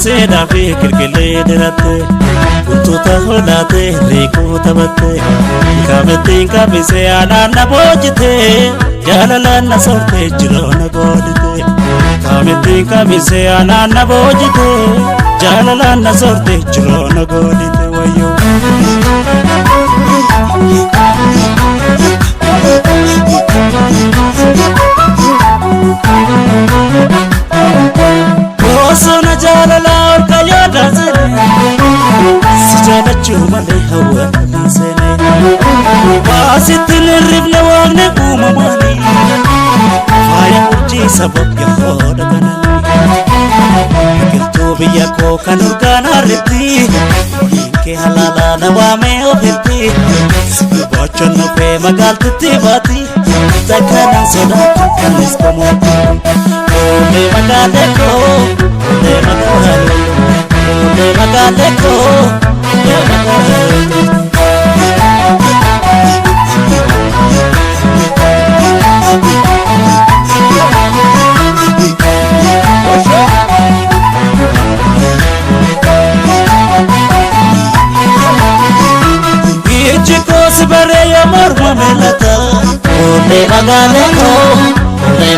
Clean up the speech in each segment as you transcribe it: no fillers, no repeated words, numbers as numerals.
seda fi kirkile dirate kuntuta holate reko tabate kametin kabise anana bojite jalala na sorte jirona godite kametin kabise anana bojite jalala na sorte jirona godite wayo Osona jalala orka yoda zene sijala chuma le hawa zene wasitil ribne wagne kuma mani faya uji sabab ya hoda kanani kilto biya ko kanurgana ribti ke halala nawame obhti bachon no pe magalti bati takana soda kanis komo le magaleko le magaleko le magaleko ichikos bare amor mamelata le magaleko le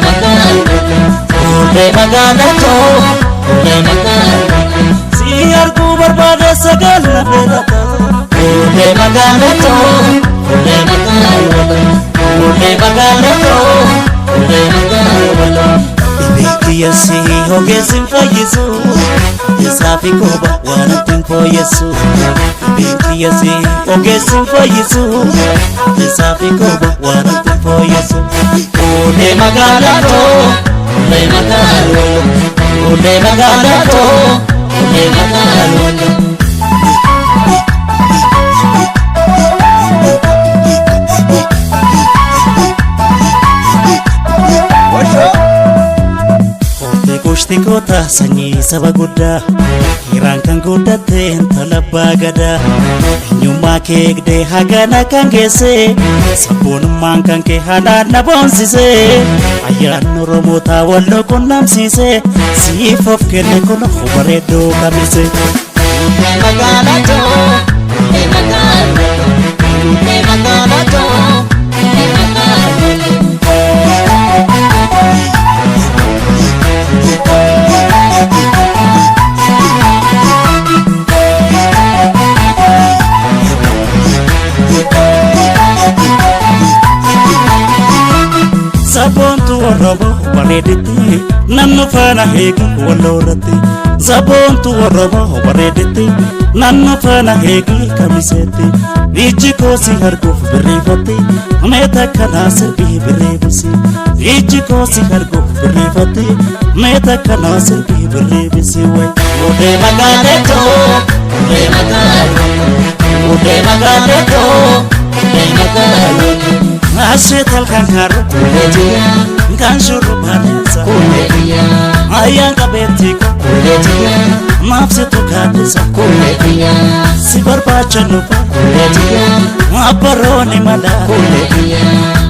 magaleko si arku barbade sagal na belata le magaleko Yesi hogesim fayisu Yesafi koba wanatin po Yesu Yesi hogesim fayisu Yesafi koba wanatin po Yesu Ule magalato Ule magalato Ule magalato Tikota sanyi sabaguda Iran kan godate talabba gada Nyuma kegde hagana kangese Sabun man kanke hanana bonsise Ayan romota wallo kunnamsise Sifof kele kono khubaredo kamise Magalato Magalato Zabontu worobo barediti nanno fana hege wallorati Zabontu worobo barediti nanno fana hege kamiseti Ijiko si hargo birifati meta kana serbi biribisi Ijiko si hargo birifati meta kana serbi biribisi way Ude magaleto Ude magaleto Ashetal kankaro kuletia Kanshuru panesa kuletia Ayanga betiko kuletia Mapsetu kadisa kuletia Sibarbacha nupa kuletia Maparoni mada kuletia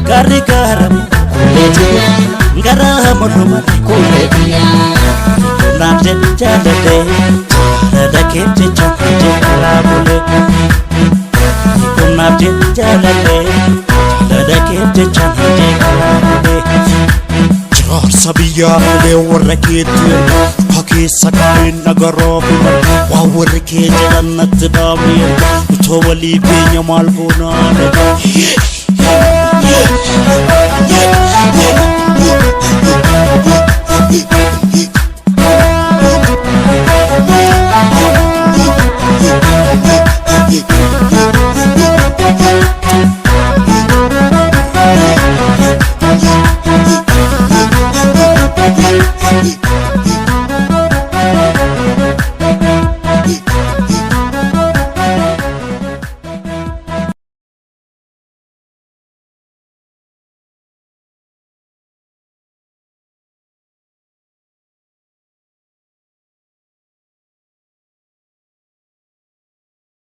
Gari garami kuletia Ngara moromari kuletia Namje jadade Jada kemje chakje kalabule Namje jadade Dadakete chante kalabule Jar sabiya le warrakete Haki sakain nagarofi wa warrakete jannat dami to wali pinya malbuna